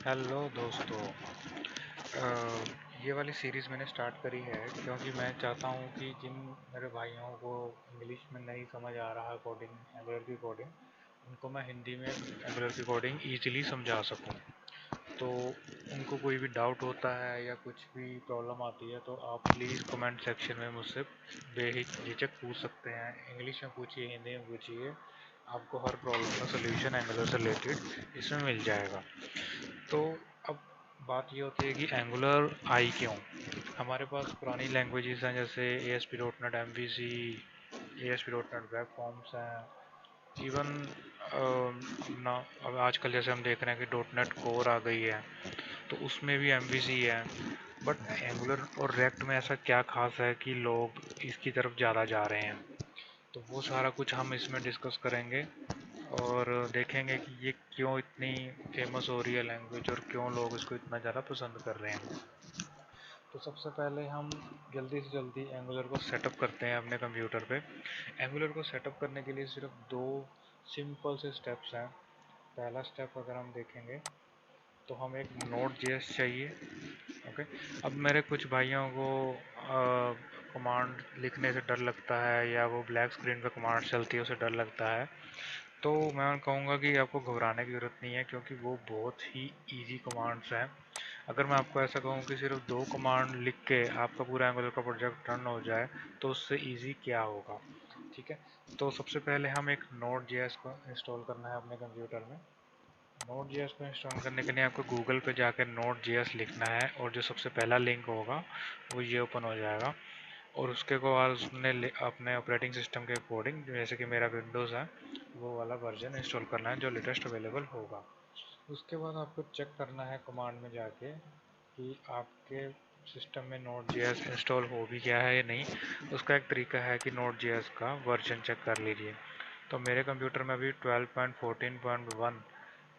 Hello दोस्तों। ये वाली सीरीज़ मैंने स्टार्ट करी है क्योंकि मैं चाहता हूँ कि जिन मेरे भाइयों को इंग्लिश में नहीं समझ आ रहा कोडिंग, एंगुलर की कोडिंग, उनको मैं हिंदी में एंगुलर की कोडिंग ईजिली समझा सकूँ। तो उनको कोई भी डाउट होता है या कुछ भी प्रॉब्लम आती है तो आप प्लीज़ कमेंट सेक्शन में मुझसे बेहिचक पूछ सकते हैं। इंग्लिश में पूछिए, हिंदी में पूछिए, आपको हर प्रॉब्लम का सोल्यूशन एंगुलर से रिलेटेड इसमें मिल जाएगा। तो अब बात ये होती है कि एंगुलर आई क्यों। हमारे पास पुरानी लैंग्वेजेस हैं जैसे A S P dot net, M V C, A S P dot net web forms हैं। इवन ना अब आजकल जैसे हम देख रहे हैं कि डॉट नेट कोर आ गई है, तो उसमें भी एम वी सी है। बट एंगुलर और रिएक्ट में ऐसा क्या खास है कि लोग इसकी तरफ ज़्यादा जा रहे हैं, तो वो सारा कुछ हम इसमें डिस्कस करेंगे और देखेंगे कि ये क्यों इतनी फेमस हो रही है लैंग्वेज और क्यों लोग इसको इतना ज़्यादा पसंद कर रहे हैं। तो सबसे पहले हम जल्दी से जल्दी एंगुलर को सेटअप करते हैं अपने कंप्यूटर पे। एंगुलर को सेटअप करने के लिए सिर्फ दो सिंपल से स्टेप्स हैं। पहला स्टेप अगर हम देखेंगे तो हम एक नोड जेएस चाहिए। ओके। अब मेरे कुछ भाइयों को कमांड लिखने से डर लगता है या वो ब्लैक स्क्रीन पे कमांड चलती है उसे डर लगता है, तो मैं कहूँगा कि आपको घबराने की ज़रूरत नहीं है क्योंकि वो बहुत ही इजी कमांड्स हैं। अगर मैं आपको ऐसा कहूँ कि सिर्फ दो कमांड लिख के आपका पूरा एंगुलर का प्रोजेक्ट रन हो जाए तो उससे इजी क्या होगा। ठीक है। तो सबसे पहले हम एक नोड जेएस को इंस्टॉल करना है अपने कंप्यूटर में। नोड जेएस को इंस्टॉल करने के लिए आपको गूगल पे जाकर नोड जेएस लिखना है और जो सबसे पहला लिंक होगा वो ये ओपन हो जाएगा। और उसके बाद उसने अपने ऑपरेटिंग सिस्टम के अकॉर्डिंग, जैसे कि मेरा विंडोज़ है, वो वाला वर्जन इंस्टॉल करना है जो लेटेस्ट अवेलेबल होगा। उसके बाद आपको चेक करना है कमांड में जाके कि आपके सिस्टम में नोड जेएस इंस्टॉल हो भी गया है या नहीं। उसका एक तरीका है कि नोड जेएस का वर्जन चेक कर लीजिए। तो मेरे कंप्यूटर में अभी 12.14.1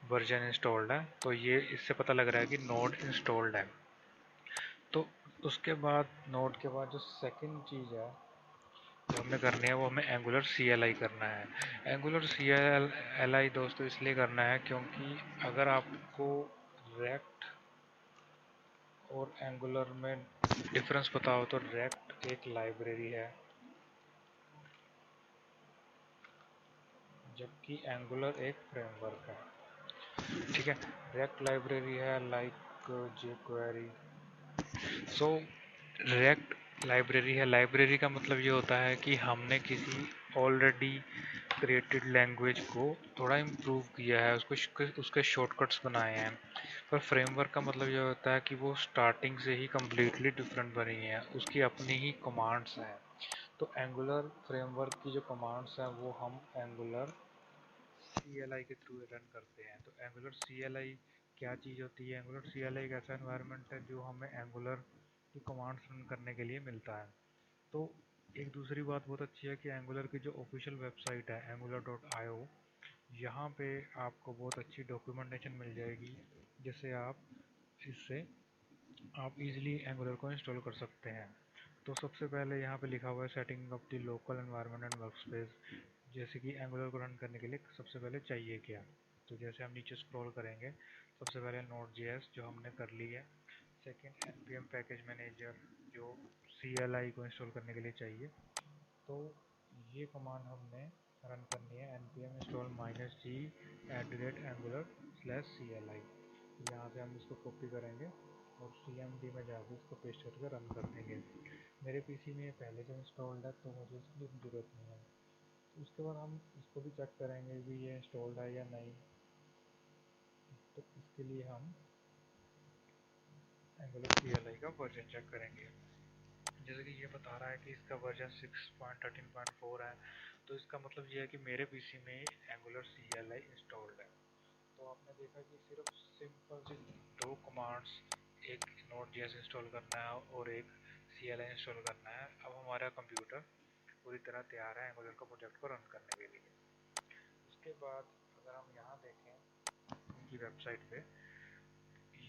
वर्जन इंस्टॉल्ड है, तो ये इससे पता लग रहा है कि नोड इंस्टॉल्ड है। तो उसके बाद नोड के बाद जो सेकंड चीज़ है जो हमें करनी है वो हमें एंगुलर सी एल आई करना है। एंगुलर सी एल आई दोस्तों इसलिए करना है क्योंकि अगर आपको रेक्ट और एंगुलर में डिफरेंस पता हो तो रेक्ट एक लाइब्रेरी है जबकि एंगुलर एक फ्रेमवर्क है। ठीक है। रेक्ट लाइब्रेरी है लाइक jQuery। सो रेक्ट लाइब्रेरी है। लाइब्रेरी का मतलब ये होता है कि हमने किसी ऑलरेडी क्रिएटेड लैंग्वेज को थोड़ा इम्प्रूव किया है, उसको उसके शॉर्टकट्स बनाए हैं। पर फ्रेमवर्क का मतलब ये होता है कि वो स्टार्टिंग से ही कम्प्लीटली डिफरेंट बनी है, उसकी अपनी ही कमांड्स हैं। तो एंगुलर फ्रेमवर्क की जो कमांड्स हैं वो हम एंगुलर CLI के थ्रू रन करते हैं। तो एंगुलर CLI क्या चीज़ होती है? एंगुलर CLI एक ऐसा एनवायरनमेंट है जो हमें एंगुलर की कमांड्स रन करने के लिए मिलता है। तो एक दूसरी बात बहुत अच्छी है कि एंगुलर की जो ऑफिशियल वेबसाइट है angular.io, यहाँ पे आपको बहुत अच्छी डॉक्यूमेंटेशन मिल जाएगी जिससे इससे आप इजीली एंगुलर को इंस्टॉल कर सकते हैं। तो सबसे पहले यहाँ पे लिखा हुआ है setting up the local environment and workspace. जैसे कि एंगुलर को रन करने के लिए सबसे पहले चाहिए क्या। तो जैसे हम नीचे स्क्रॉल करेंगे, सबसे पहले नोड जेएस जो हमने कर ली है। सेकंड npm पैकेज मैनेजर जो CLI को इंस्टॉल करने के लिए चाहिए। तो ये कमांड हमने रन करनी है npm install -g @angular/cli। यहाँ से हम इसको कॉपी करेंगे और cmd में जाके इसको पेस्ट करके रन कर देंगे। मेरे पीसी में ये पहले से इंस्टॉल्ड है तो मुझे इसकी ज़रूरत नहीं है। उसके बाद हम इसको भी चेक करेंगे कि ये इंस्टॉल्ड है या नहीं। तो इसके लिए हम एंगुलर CLI का वर्जन चेक करेंगे। जैसे कि ये बता रहा है कि इसका वर्जन 6.13.4 है, तो इसका मतलब ये है कि मेरे पीसी में एंगुलर CLI इंस्टॉल्ड है। तो आपने देखा कि सिर्फ सिंपल सी दो कमांड्स, एक नोड जेएस इंस्टॉल करना है और एक CLI इंस्टॉल करना है। अब हमारा कंप्यूटर पूरी तरह तैयार है एंगुलर का प्रोजेक्ट को रन करने के लिए। उसके बाद अगर हम यहाँ देखें उनकी वेबसाइट पे,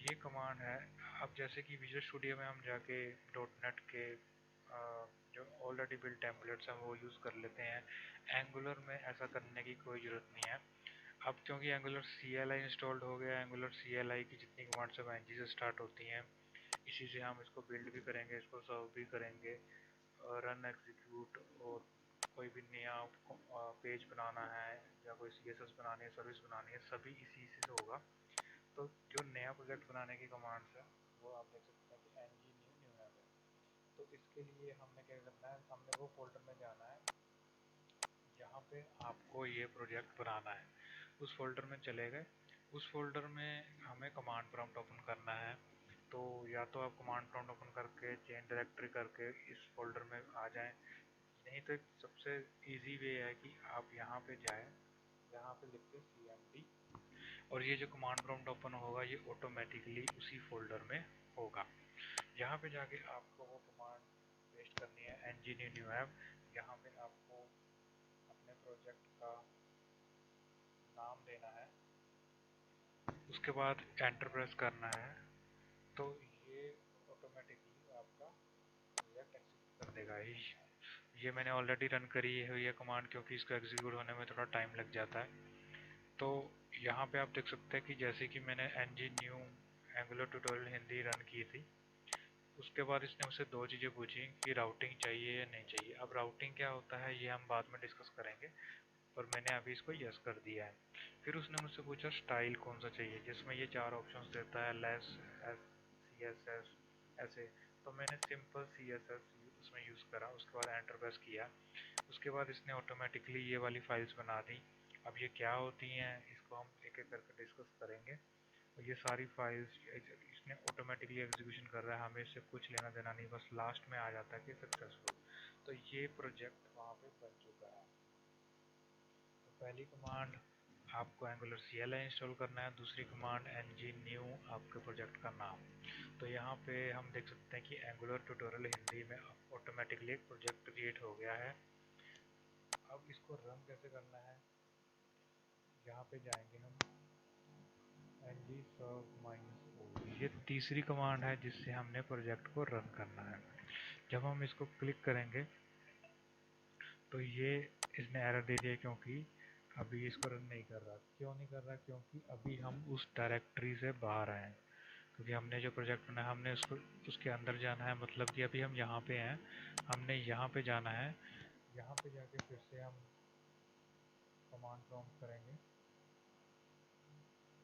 ये कमांड है। अब जैसे कि विजुअल स्टूडियो में हम जाके डॉट नेट के जो ऑलरेडी बिल्ड टेम्पलेट्स हैं वो यूज़ कर लेते हैं। एंगुलर में ऐसा करने की कोई ज़रूरत नहीं है। अब क्योंकि एंगुलर CLI इंस्टॉल्ड हो गया, एंगुलर CLI की जितनी कमांड सब ng से स्टार्ट होती हैं, इसी से हम इसको बिल्ड भी करेंगे, इसको सर्व भी करेंगे, रन एग्जीक्यूट, और कोई भी नया पेज बनाना है या कोई CSS बनानी है, सर्विस बनानी है, सभी इसी से होगा। तो जो नया प्रोजेक्ट बनाने की कमांड्स है वो आप देख सकते हैं कि ng new है। तो इसके लिए हमने क्या करना है, हमने वो फोल्डर में जाना है जहाँ पे आपको ये प्रोजेक्ट बनाना है, उस फोल्डर में चले गए। उस फोल्डर में हमें कमांड प्रॉम्प्ट ओपन करना है। तो या तो आप कमांड प्रॉम्प्ट ओपन करके चेन डायरेक्टरी करके इस फोल्डर में आ जाएं, नहीं तो एक सबसे इजी वे है कि आप यहाँ पे जाएं, यहाँ पे लिख के cmd, और ये जो कमांड प्रॉम्प्ट ओपन होगा ये ऑटोमेटिकली उसी फोल्डर में होगा। यहाँ पे जाके आपको वो कमांड पेस्ट करनी है, ng new app। यहाँ पे आपको अपने प्रोजेक्ट का नाम देना है, उसके बाद एंटर प्रेस करना है। तो ये ऑटोमेटिकली आपका प्रोजेक्ट एग्जीक्यूट कर देगा। ये मैंने ऑलरेडी रन करी है ये कमांड, क्योंकि इसको एग्जीक्यूट होने में थोड़ा टाइम लग जाता है। तो यहाँ पे आप देख सकते हैं कि जैसे कि मैंने ng new angular tutorial Hindi run की थी, उसके बाद इसने मुझसे दो चीज़ें पूछी कि राउटिंग चाहिए या नहीं चाहिए। अब राउटिंग क्या होता है ये हम बाद में डिस्कस करेंगे, पर मैंने अभी इसको यस कर दिया है। फिर उसने मुझसे पूछा स्टाइल कौन सा चाहिए, जिसमें ये चार ऑप्शंस देता है, लेस, CSS, ऐसे। तो मैंने सिंपल CSS उसमें यूज़ करा, उसके बाद एंटर प्रेस किया। उसके बाद इसने ऑटोमेटिकली ये वाली फाइल्स बना दी। अब ये क्या होती हैं इसको हम एक एक करके डिस्कस करेंगे। और ये सारी फाइल्स इसने ऑटोमेटिकली एग्जीक्यूशन कर रहा है, हमें इससे कुछ लेना देना नहीं, बस लास्ट में आ जाता है कि सक्सेसफुल। तो ये प्रोजेक्ट वहाँ पे बन चुका है। तो पहली कमांड आपको एंगुलर CLI इंस्टॉल करना है, दूसरी कमांड ng new आपके प्रोजेक्ट का नाम। तो यहाँ पे हम देख सकते हैं कि एंगुलर ट्यूटोरियल हिंदी में ऑटोमेटिकली एक प्रोजेक्ट क्रिएट हो गया है। अब इसको रन कैसे करना है, यहाँ पे जाएंगे हम ng serve-o, ये तीसरी कमांड है जिससे हमने प्रोजेक्ट को रन करना है। जब हम इसको क्लिक करेंगे तो ये इसने एरर दे दिया, क्योंकि अभी इसको रन नहीं कर रहा। क्यों नहीं कर रहा, क्योंकि अभी हम उस डायरेक्टरी से बाहर आए हैं। क्योंकि हमने जो प्रोजेक्ट बनाया हमने उसको उसके अंदर जाना है, मतलब कि अभी हम यहाँ पे हैं, हमने यहाँ पे जाना है। यहाँ पे जाके फिर से हम कमांड प्रॉम्प्ट करेंगे,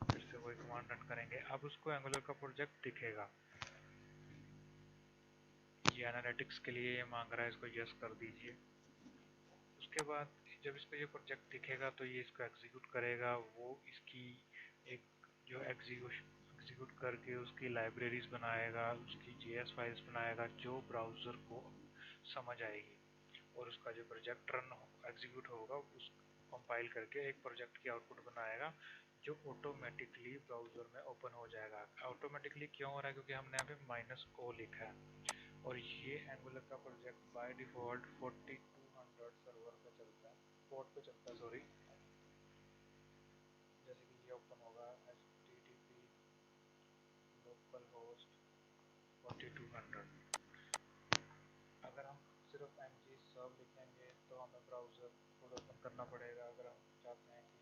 फिर से वही कमांड रन करेंगे। अब उसको एंगुलर का प्रोजेक्ट दिखेगा। ये एनालिटिक्स के लिए ये मांग रहा है, इसको यस कर दीजिए। उसके बाद जब इसको ये प्रोजेक्ट दिखेगा तो ये इसको एग्जीक्यूट करेगा। वो इसकी एक जो एग्जीक्यूट करके उसकी लाइब्रेरीज बनाएगा, उसकी JS फाइल्स बनाएगा जो ब्राउज़र को समझ आएगी, और उसका जो प्रोजेक्ट रन एग्जीक्यूट होगा उस कंपाइल करके एक प्रोजेक्ट की आउटपुट बनाएगा, जो ऑटोमेटिकली ब्राउज़र में ओपन हो जाएगा। ऑटोमेटिकली क्यों हो रहा है, क्योंकि हमने यहाँ पे -o लिखा है। और ये एंगुलर का प्रोजेक्ट बाय डिफॉल्ट 4200 सर्वर पे चलता है, पोर्ट पे चलता है, सॉरी। जैसे कि ये ओपन होगा http localhost 4200। अगर हम सिर्फ ng serve लिखेंगे तो हमें ब्राउज़र खुद ओपन करना पड़ेगा। अगर हम चाहते हैं कि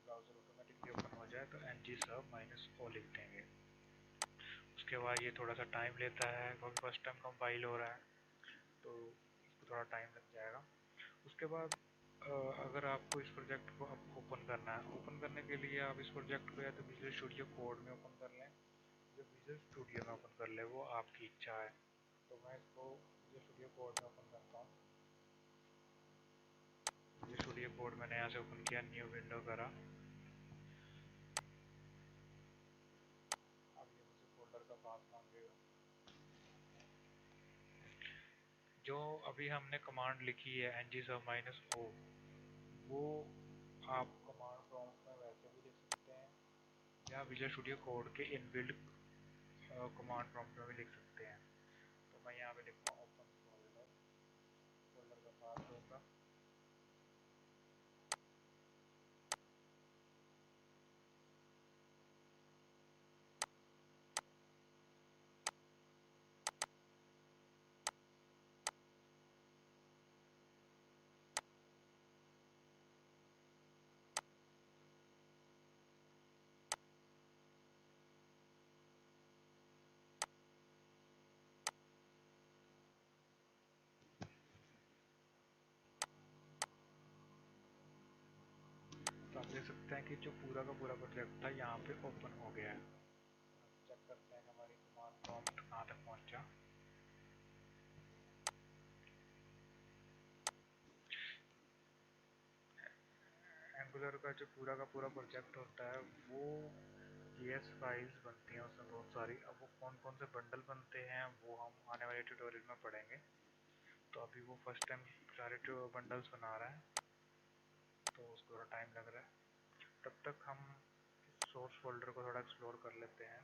ब्राउज़र ऑटोमेटिकली ओपन हो जाए तो ng serve -o लिख देंगे। उसके बाद ये थोड़ा सा टाइम लेता है, क्योंकि फर्स्ट टाइम कंपाइल हो रहा है, तो इसको थोड़ा टाइम लग जाएगा। उसके बाद अगर आपको इस प्रोजेक्ट को ओपन करना है, ओपन करने के लिए आप इस प्रोजेक्ट को या तो विजुअल स्टूडियो कोड में ओपन कर लें, या विजुअल स्टूडियो में ओपन कर लें, वो आपकी इच्छा है। तो मैं इसको विजुअल स्टूडियो कोड में ओपन करता हूँ। विजुअल स्टूडियो कोड मैंने यहाँ से ओपन किया, न्यू विंडो करा। अब ये मुझे फोल्डर का पाथ मांगेगा। जो अभी हमने कमांड लिखी है ng serve-o, वो आप कमांड प्रॉम्प्ट में वैसे भी लिख सकते हैं, या विजुअल स्टूडियो कोड के इनबिल्ट कमांड प्रॉम्प्ट में भी लिख सकते हैं। तो मैं यहाँ पे लिखता हूँ ओपन फोल्डर, फोल्डर का पाथ दूंगा। आप देख सकते हैं कि जो पूरा का पूरा प्रोजेक्ट था यहाँ पे ओपन हो गया है। चेक करते हैं कि हमारी कमांड प्रॉम्प्ट कहाँ तक पहुँचा। एंगुलर का जो पूरा का पूरा प्रोजेक्ट होता है वो JS फाइल्स बनती हैं उसमें बहुत सारी। अब वो कौन कौन से बंडल बनते हैं वो हम आने वाले ट्यूटोरियल में पढ़ेंगे। तो अभी वो फर्स्ट टाइम सारे बंडल्स बना रहा है तो उसको थोड़ा टाइम लग रहा है। तब तक हम सोर्स फोल्डर को थोड़ा एक्सप्लोर कर लेते हैं।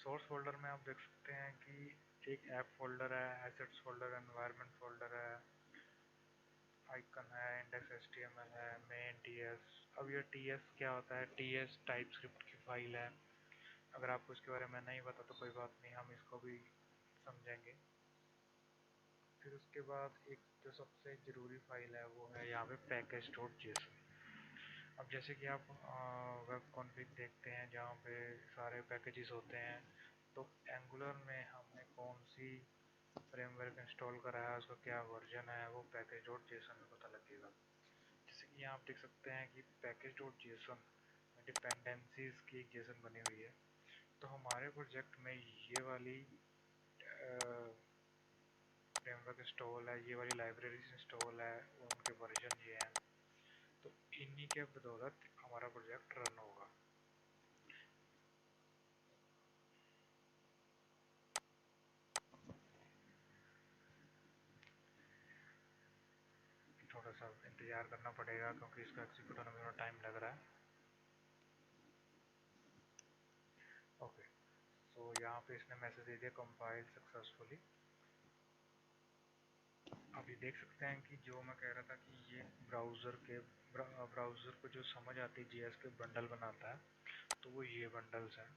सोर्स फोल्डर में आप देख सकते हैं कि एक ऐप फोल्डर है, एसेट्स फोल्डर, एनवायरनमेंट फोल्डर है, आइकन है, इंडेक्स HTML है, मेन TS। अब ये TS क्या होता है? TS टाइपस्क्रिप्ट की फाइल है। अगर आपको इसके बारे में नहीं पता तो कोई बात नहीं, हम इसको भी समझेंगे। फिर उसके बाद एक जो सबसे ज़रूरी फाइल है वो है यहाँ पे package.json। अब जैसे कि आप वेब कॉन्फ़िग देखते हैं जहाँ पे सारे पैकेजेस होते हैं, तो एंगुलर में हमने कौन सी फ्रेमवर्क इंस्टॉल करा है, उसका क्या वर्जन है, वो package.json में पता लगेगा। जैसे कि यहाँ आप देख सकते हैं कि package.json में डिपेंडेंसीज की एक जेसन बनी हुई है। तो हमारे प्रोजेक्ट में ये वाली फ्रेमवर्क इंस्टॉल है, ये वाली लाइब्रेरीज इंस्टॉल है, उनके वर्जन ये हैं। तो इन्हीं के बदौलत हमारा प्रोजेक्ट रन होगा। थोड़ा सा इंतज़ार करना पड़ेगा क्योंकि इसका एग्जीक्यूट होने में थोड़ा टाइम लग रहा है। ओके, तो यहाँ पे इसने मैसेज दे दिया कंपाइल सक्सेसफुली। आप ये देख सकते हैं कि जो मैं कह रहा था कि ये ब्राउज़र को जो समझ आती है JS के बंडल बनाता है, तो वो ये बंडल्स हैं।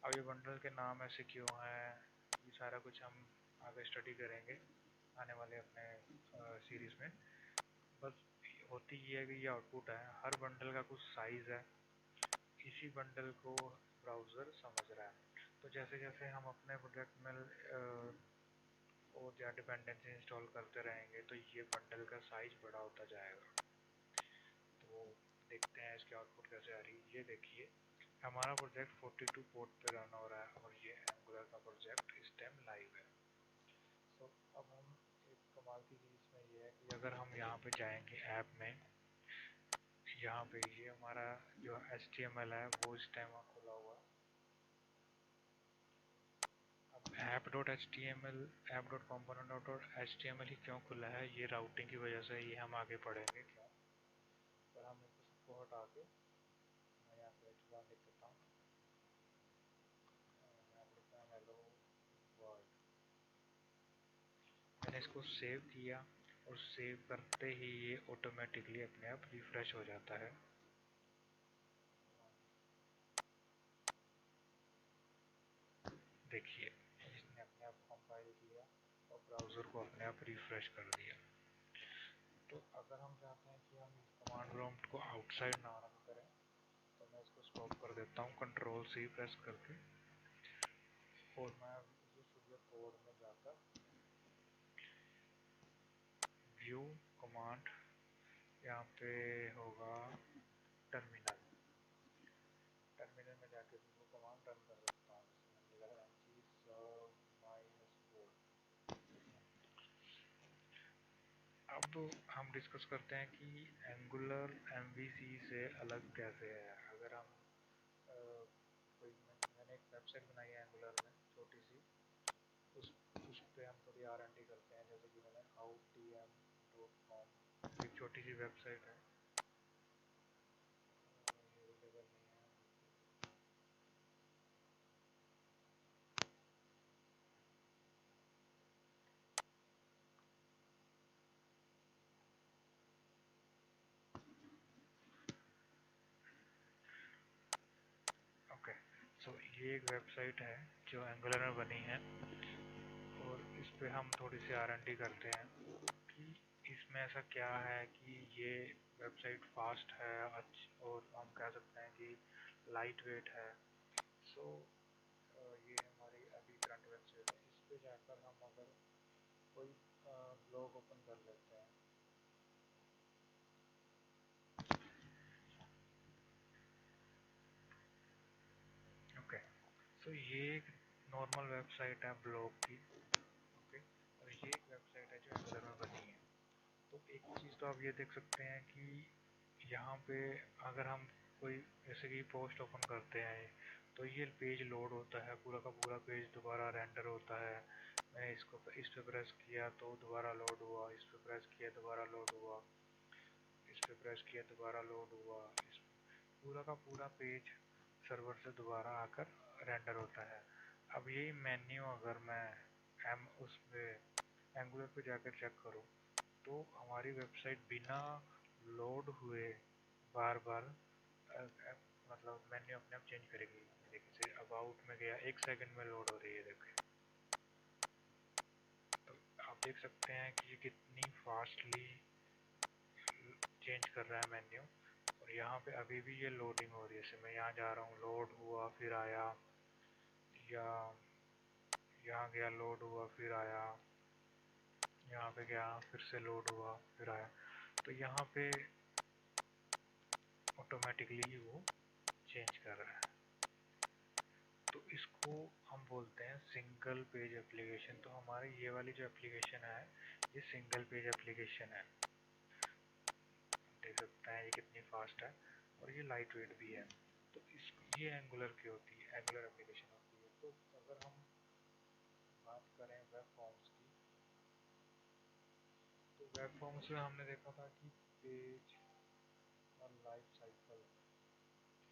अब ये बंडल के नाम ऐसे क्यों हैं, ये सारा कुछ हम आगे स्टडी करेंगे आने वाले अपने सीरीज़ में। बस होती ये है कि ये आउटपुट है, हर बंडल का कुछ साइज़ है, इसी बंडल को ब्राउज़र समझ रहा है। तो जैसे जैसे हम अपने प्रोजेक्ट में और या डिपेंडेंसी इंस्टॉल करते रहेंगे तो ये बंडल का साइज बड़ा होता जाएगा। तो देखते हैं इसकी आउटपुट कैसे आ रही है। ये देखिए हमारा प्रोजेक्ट 42 पोर्ट पे रन हो रहा है और ये एंगुलर का प्रोजेक्ट इस टाइम लाइव है। तो अब हम एक कमाल की चीज़ में ये है कि अगर हम यहाँ पे जाएंगे ऐप में, यहाँ पे ये हमारा जो HTML है वो इस टाइम खुला हुआ है। अब app.html app.component.html ही क्यों खुला है, ये राउटिंग की वजह से, ये हम आगे पढ़ेंगे क्यों। पर हम इसको सबको हटा के मैं यहाँ पे H1 लिख देता हूँ, यहाँ पे लिखता हूँ हेलो वर्ल्ड। मैंने इसको सेव किया और सेव करते ही ये ऑटोमेटिकली अपने आप रिफ्रेश हो जाता है। देखिए इसने अपने आप कंपाइल किया और ब्राउज़र को अपने आप रिफ्रेश कर दिया। तो अगर हम चाहते हैं कि हम इस कमांड प्रॉम्प्ट को आउटसाइड ना रन करें तो मैं इसको स्टॉप कर देता हूँ Ctrl+C प्रेस करके, और मैं विजुअल कोड में जाकर व्यू कमांड, यहाँ पे होगा टर्मिनल, टर्मिनल में जाके व्यू कमांड रन कर सकता हूँ। जिसमें मैंने लिखा -4। अब हम डिस्कस करते हैं कि एंगुलर MVC से अलग कैसे है। अगर हम मैंने एक वेबसाइट बनाई है एंगुलर में छोटी सी, उस पर हम थोड़ी R&D करते हैं। जैसे कि मैंने outm.com एक छोटी सी वेबसाइट है, ये अवेलेबल नहीं है। ओके, सो ये एक वेबसाइट है जो एंगुलर में बनी है और इस पे हम थोड़ी सी R&D करते हैं कि इसमें ऐसा क्या है कि ये वेबसाइट फास्ट है, और हम कह सकते हैं कि लाइट वेट है। सो ये हमारी अभी करंट वेबसाइट है। इस पे जाकर हम अगर कोई ब्लॉग ओपन कर लेते हैं, तो ये एक नॉर्मल वेबसाइट है ब्लॉग की, ओके, और ये एक वेबसाइट है जो एंगुलर में बनी है। तो एक चीज़ तो आप ये देख सकते हैं कि यहाँ पे अगर हम कोई जैसे कि पोस्ट ओपन करते हैं तो ये पेज लोड होता है, पूरा का पूरा पेज दोबारा रेंडर होता है। मैंने इसको इस पे प्रेस किया तो दोबारा लोड हुआ, इस पे प्रेस किया दोबारा लोड हुआ, इस पे प्रेस किया दोबारा लोड हुआ, इस पूरा का पूरा पेज सर्वर से दोबारा आकर रेंडर होता है। अब यही मेन्यू अगर मैं उस पे एंगुलर पे जाकर चेक करूँ तो हमारी वेबसाइट बिना लोड हुए बार बार मतलब मेन्यू अपने आप चेंज करेगी। देखिए अबाउट में गया 1 सेकंड में लोड हो रही है, देखिए। तो आप देख सकते हैं कि ये कितनी फास्टली चेंज कर रहा है मेन्यू। और यहाँ पे अभी भी ये लोडिंग हो रही है, जैसे मैं यहाँ जा रहा हूँ लोड हुआ फिर आया, या यहाँ गया लोड हुआ फिर आया, यहाँ पे गया फिर से लोड हुआ फिर आया। तो यहाँ पे ऑटोमेटिकली वो चेंज कर रहा है। तो इसको हम बोलते हैं सिंगल पेज एप्लीकेशन। तो हमारी ये वाली जो एप्लीकेशन है ये सिंगल पेज एप्लीकेशन है। देख सकते हैं ये कितनी फास्ट है और ये लाइट वेट भी है। तो ये एंगुलर की होती है, एंगुलर एप्लीकेशन होती है। तो अगर हम बात करें वेब फॉर्म्स की, तो वेब फॉर्म्स में हमने देखा था कि पेज और लाइफ साइकिल,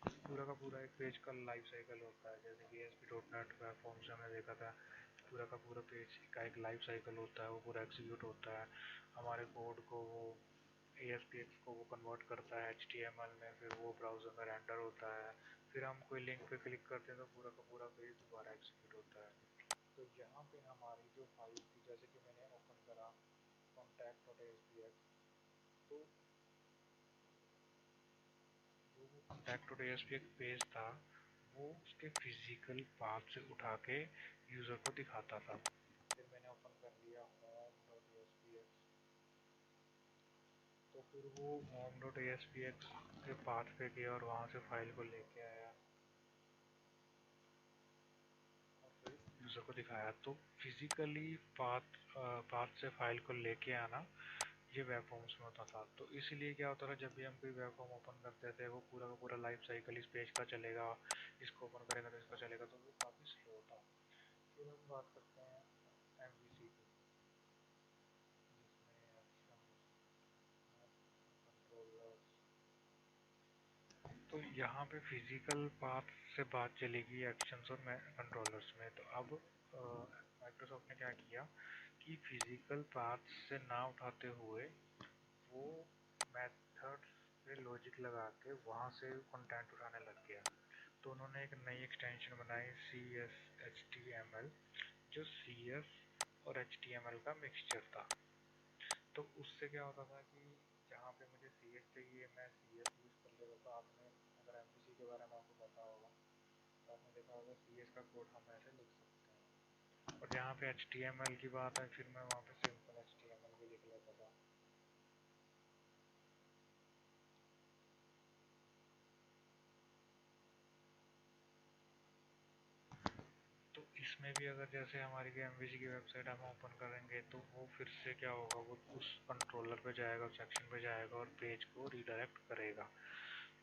पूरा का पूरा एक पेज का लाइफ साइकिल होता है। जैसे कि ASP.NET वेब फॉर्म्स में हमने देखा था पूरा का पूरा पेज का एक लाइफ साइकिल होता है, वो पूरा एग्जीक्यूट होता है। हमारे कोड को वो ASPX को वो कन्वर्ट करता है HTML में, फिर वो ब्राउज़र में रेंडर होता है, फिर हम कोई लिंक पे क्लिक करते हैं तो पूरा का पूरा पेज दोबारा एग्जीक्यूट होता है। तो यहाँ पे हमारी जो फाइल थी, जैसे कि मैंने ओपन करा contact.aspx, तो जो वो contact.aspx पेज था वो उसके फिजिकल पाथ से उठा के यूज़र को दिखाता था। फिर मैंने ओपन कर लिया home.aspx, तो फिर वो home.aspx के पाथ पे गया और वहाँ से फाइल को लेके आया और फिर यूज़र को दिखाया। तो फिजिकली पाथ से फाइल को लेके आना ये वेब फॉर्म्स में होता था। तो इसलिए क्या होता था, जब भी हम कोई वेब फॉर्म ओपन करते थे वो पूरा का पूरा लाइफ साइकिल इस पेज का चलेगा, इसको ओपन करेगा तो इसका चलेगा, तो वो काफ़ी स्लो था। फिर हम बात करते हैं MVC की, जिसमें कंट्रोलर्स। तो यहाँ पे फिजिकल पाथ से बात चलेगी एक्शंस और कंट्रोलर्स में। तो अब माइक्रोसॉफ्ट ने क्या किया कि फिजिकल पाथ से ना उठाते हुए वो मेथड्स पे लॉजिक लगा के वहाँ से कंटेंट उठाने लग गया। तो उन्होंने एक नई एक्सटेंशन बनाई CSHTML, जो CS और HTML का मिक्सचर था। तो उससे क्या होता था कि जहाँ पे मुझे CS चाहिए मैं CS यूज़ कर लेता था। आपने अगर MVC के बारे में आपको पता होगा तो आपने देखा होगा CS का कोड हम ऐसे लिख सकते हैं। और जहाँ पे HTML की बात है फिर मैं वहाँ पे सिंपल HTML भी लिख लेता था। तो इसमें भी अगर जैसे हमारी MVC की वेबसाइट हम ओपन करेंगे तो वो फिर से क्या होगा, वो उस कंट्रोलर पे जाएगा, उस सेक्शन पे जाएगा और पेज को रीडायरेक्ट करेगा।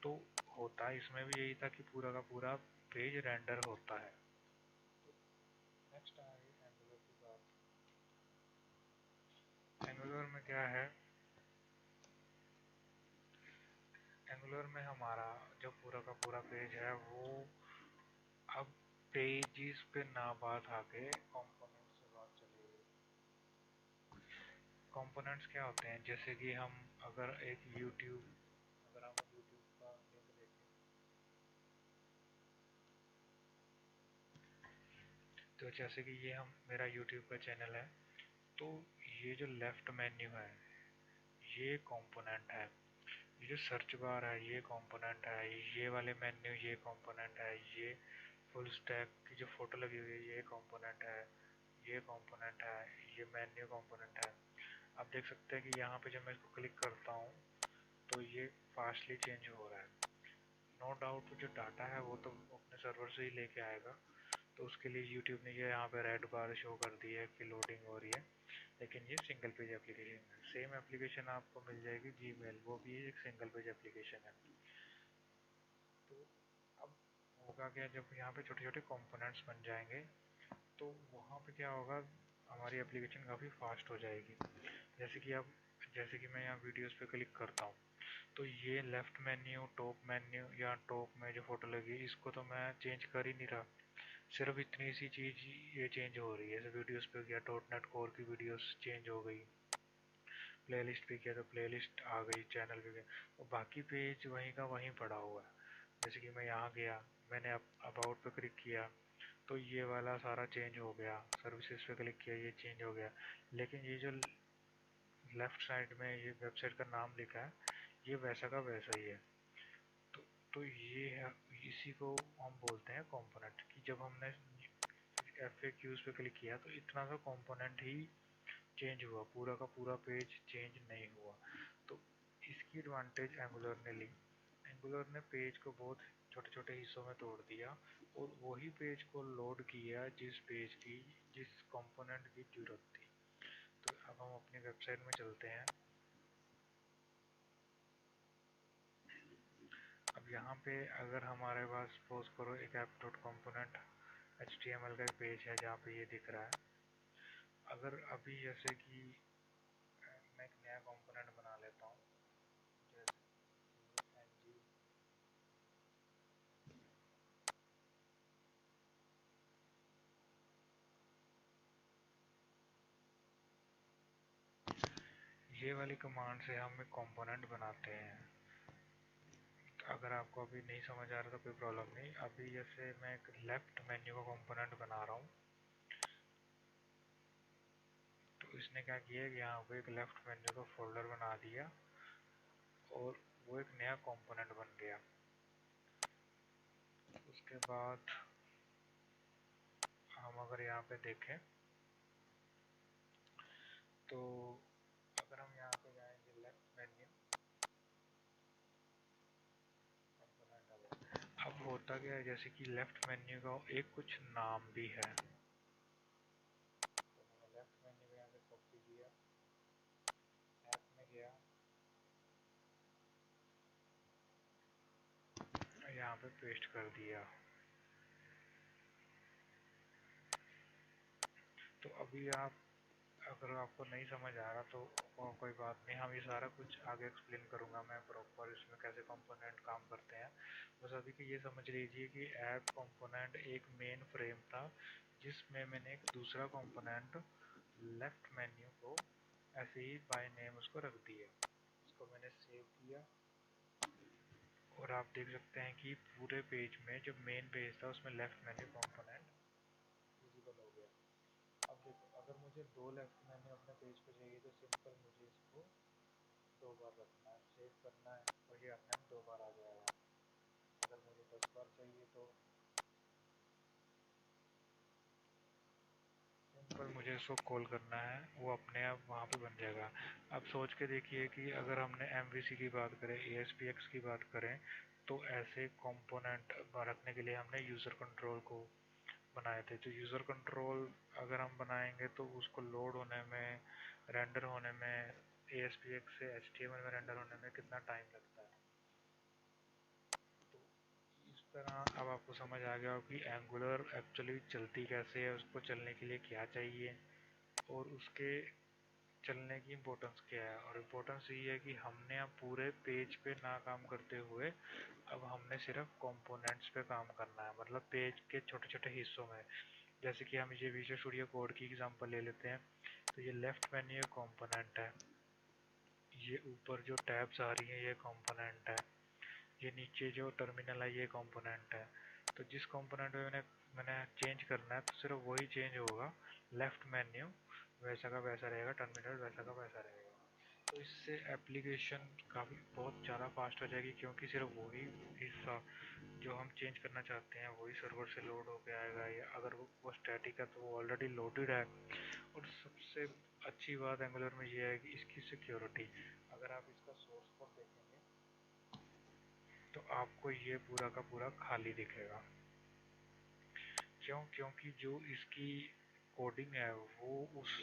तो होता इसमें भी यही था कि पूरा का पूरा पेज रेंडर होता है। तो नेक्स्ट आ गई एंगुलर की बात। एंगुलर में क्या है, एंगुलर में हमारा जो पूरा का पूरा पेज है वो अब पेजेस पे ना बात आके कंपोनेंट्स से बात चलेगी। कंपोनेंट्स क्या होते हैं, जैसे कि हम अगर एक यूट्यूब अगर हम यूट्यूब का लिंक देखें तो जैसे कि ये हम मेरा यूट्यूब का चैनल है, तो ये जो लेफ्ट मेन्यू है ये कंपोनेंट है, ये जो सर्च बार है ये कंपोनेंट है, ये वाले मेन्यू ये कंपोनेंट है, ये फुल स्टैक की जो फोटो लगी हुई है ये कंपोनेंट है, ये कंपोनेंट है, ये मेन्यू कंपोनेंट है। आप देख सकते हैं कि यहाँ पे जब मैं इसको क्लिक करता हूँ तो ये फास्टली चेंज हो रहा है। नो डाउट जो डाटा है वो तो अपने सर्वर से ही लेके आएगा, तो उसके लिए यूट्यूब ने ये यहाँ पे रेड बार शो कर दी है कि लोडिंग हो रही है, लेकिन ये सिंगल पेज एप्लीकेशन है। सेम एप्लीकेशन आपको मिल जाएगी जीमेल, वो भी एक सिंगल पेज एप्लीकेशन है। तो अब होगा क्या, जब यहाँ पे छोटे छोटे कंपोनेंट्स बन जाएंगे तो वहाँ पे क्या होगा, हमारी एप्लीकेशन काफ़ी फास्ट हो जाएगी। जैसे कि मैं यहाँ वीडियोस पे क्लिक करता हूँ तो ये लेफ्ट मेन्यू, टॉप मेन्यू या टॉप में जो फोटो लगी इसको तो मैं चेंज कर ही नहीं रहा, सिर्फ इतनी सी चीज़ ये चेंज हो रही है। जैसे वीडियोस पे गया, डॉट नेट कोर की वीडियोस चेंज हो गई, प्लेलिस्ट पे किया तो प्लेलिस्ट आ गई, चैनल पे गया और बाकी पेज वहीं का वहीं पड़ा हुआ है। जैसे कि मैं यहाँ गया, मैंने अबाउट पे क्लिक किया तो ये वाला सारा चेंज हो गया, सर्विसेज पे क्लिक किया ये चेंज हो गया, लेकिन ये जो लेफ्ट साइड में ये वेबसाइट का नाम लिखा है ये वैसा का वैसा ही है। तो तो ये है, इसी को हम बोलते हैं कंपोनेंट, कि जब हमने FAQs पे क्लिक किया तो इतना सा कंपोनेंट ही चेंज हुआ, पूरा का पूरा पेज चेंज नहीं हुआ। तो इसकी एडवांटेज एंगुलर ने ली। एंगुलर ने पेज को बहुत छोटे छोटे हिस्सों में तोड़ दिया और वही पेज को लोड किया जिस कंपोनेंट की जरूरत थी। तो अब हम अपनी वेबसाइट में चलते हैं। अब यहाँ पे अगर हमारे पास सपोज करो एक ऐप डॉट कंपोनेंट HTML का एक पेज है जहाँ पे ये दिख रहा है। अगर अभी जैसे कि मैं एक नया कंपोनेंट बना लेता हूँ, जैसे ng, ये वाली कमांड से हम एक कंपोनेंट बनाते हैं। अगर आपको अभी नहीं समझ आ रहा तो कोई प्रॉब्लम नहीं। अभी जैसे मैं एक लेफ्ट मेन्यू का कंपोनेंट बना रहा हूँ, तो इसने क्या किया कि यहाँ पे एक लेफ्ट मेन्यू का फोल्डर बना दिया और वो एक नया कंपोनेंट बन गया। उसके बाद हम अगर यहाँ पे देखें तो अगर हम यहाँ पे जाएंगे लेफ्ट मेन्यू कंपोनेंट, अब होता क्या है, जैसे कि लेफ्ट मेन्यू का एक कुछ नाम भी है। तो मैंने लेफ्ट मेन्यू यहाँ से कॉपी किया, ऐप में गया, यहाँ पे पेस्ट कर दिया। तो अभी आप, अगर आपको नहीं समझ आ रहा तो कोई बात नहीं, हम ये सारा कुछ आगे एक्सप्लेन करूंगा मैं प्रॉपर इसमें कैसे कंपोनेंट काम करते हैं। बस अभी कि ये समझ लीजिए कि ऐप कंपोनेंट एक मेन फ्रेम था जिसमें मैंने एक दूसरा कंपोनेंट लेफ्ट मेन्यू को ऐसे ही बाय नेम उसको रख दिया। इसको मैंने सेव किया और आप देख सकते हैं कि पूरे पेज में जो मेन पेज था उसमें लेफ्ट मेन्यू कंपोनेंट विजिबल हो गया। अब देखो, अगर मुझे दो लेफ्ट मेन्यू अपने पेज पे चाहिए तो सिंपल मुझे इसको दो बार रखना है, सेव करना है और ये अपने आप दो बार आ जाएगा। अगर मुझे 10 बार चाहिए तो सिंपल मुझे इसको कॉल करना है, वो अपने आप वहाँ पे बन जाएगा। अब सोच के देखिए कि अगर हमने MVC की बात करें, ASPX की बात करें, तो ऐसे कंपोनेंट रखने के लिए हमने यूज़र कंट्रोल को बनाए थे। तो यूज़र कंट्रोल अगर हम बनाएंगे तो उसको लोड होने में, रेंडर होने में, ASPX से HTML में रेंडर होने में कितना टाइम लगता है। तो इस तरह अब आपको समझ आ गया हो कि एंगुलर एक्चुअली चलती कैसे है, उसको चलने के लिए क्या चाहिए और उसके चलने की इम्पोर्टेंस क्या है। और इम्पोर्टेंस ये है कि हमने अब पूरे पेज पे ना काम करते हुए अब हमने सिर्फ कंपोनेंट्स पे काम करना है, मतलब पेज के छोटे छोटे हिस्सों में। जैसे कि हम ये विजुअल स्टूडियो कोड की एग्जांपल ले लेते हैं, तो ये लेफ्ट मेन्यू कंपोनेंट है, ये ऊपर जो टैब्स आ रही हैं ये कंपोनेंट है, ये नीचे जो टर्मिनल है ये कंपोनेंट है। तो जिस कंपोनेंट में मैंने चेंज करना है तो सिर्फ वही चेंज होगा, लेफ्ट मेन्यू वैसा का वैसा रहेगा, टर्मिनल वैसा का वैसा रहेगा। तो इससे एप्लीकेशन काफ़ी बहुत ज़्यादा फास्ट हो जाएगी, क्योंकि सिर्फ वही हिस्सा जो हम चेंज करना चाहते हैं वही सर्वर से लोड होके आएगा, या अगर वो स्टैटिक है तो वो ऑलरेडी लोडेड है। और सबसे अच्छी बात एंगुलर में ये है कि इसकी सिक्योरिटी, अगर आप इसका सोर्स कोड देखेंगे तो आपको ये पूरा का पूरा खाली दिखेगा। क्यों? क्योंकि जो इसकी कोडिंग है वो उस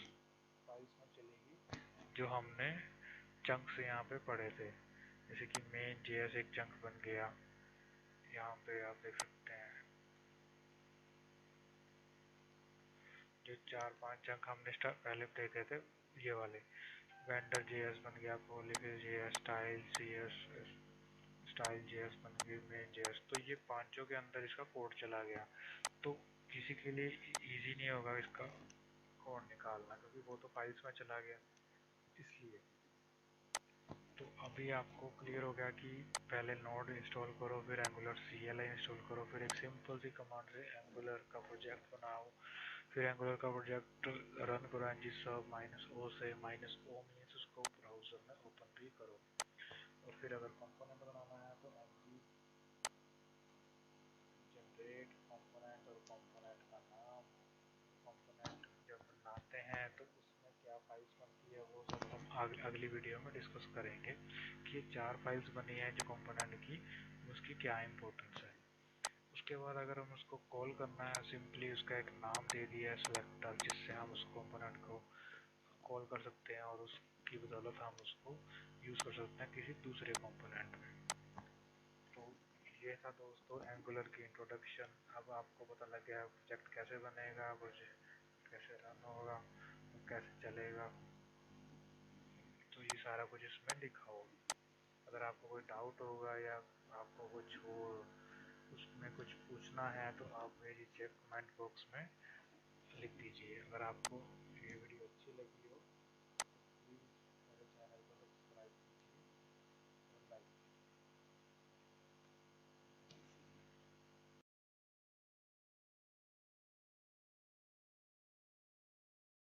फाइल्स में चलेगी जो हमने चंक्स यहाँ पे पढ़े थे। जैसे कि मेन जेएस एक चंक बन गया, यहाँ पे आप देख सकते हैं जो 4-5 चंक हमने पहले देखे थे ये वाले। वेंडर जेएस बन गया, पॉलीफिल जेएस, स्टाइल जेएस बन गई, मेन जेएस। तो ये पांचों के अंदर इसका कोड चला गया, तो किसी के लिए इजी नहीं होगा इसका कोड निकालना, क्योंकि वो तो फाइल्स में चला गया। इसलिए तो अभी आपको क्लियर हो गया कि पहले नोड इंस्टॉल करो, फिर एंगुलर CLI इंस्टॉल करो, फिर एक सिंपल सी कमांड से एंगुलर का प्रोजेक्ट बनाओ, फिर एंगुलर का प्रोजेक्ट रन करो ngsub -o से। -o मीन्स उसको ब्राउजर में ओपन भी करो। और फिर अगर कंपोनेंट बनाना है तो ng जनरेट कंपोनेंट और कंपोनेंट का नाम। कंपोनेंट जब बनाते हैं तो उसमें क्या फाइल्स बनती है वो सब हम अगली वीडियो में डिस्कस करेंगे कि ये 4 फाइल्स बनी है जो कंपोनेंट की, उसकी क्या इंपॉर्टेंस है। उसके बाद अगर हम उसको कॉल करना है, सिंपली उसका एक नाम दे दिया है सेलेक्टर, जिससे हम उस कंपोनेंट को कॉल कर सकते हैं और उसकी बदौलत हम उसको यूज़ कर सकते हैं किसी दूसरे कंपोनेंट में। तो ये था दोस्तों एंगुलर की इंट्रोडक्शन। अब आपको पता लग गया प्रोजेक्ट कैसे बनेगा, प्रोजेक्ट कैसे रन होगा, कैसे चलेगा। तो ये सारा कुछ इसमें लिखा होगा। अगर आपको कोई डाउट होगा या आपको कुछ हो, उसमें कुछ पूछना है तो आप भेजिए कमेंट बॉक्स में लिख दीजिए। अगर आपको ये वीडियो अच्छी लगी हो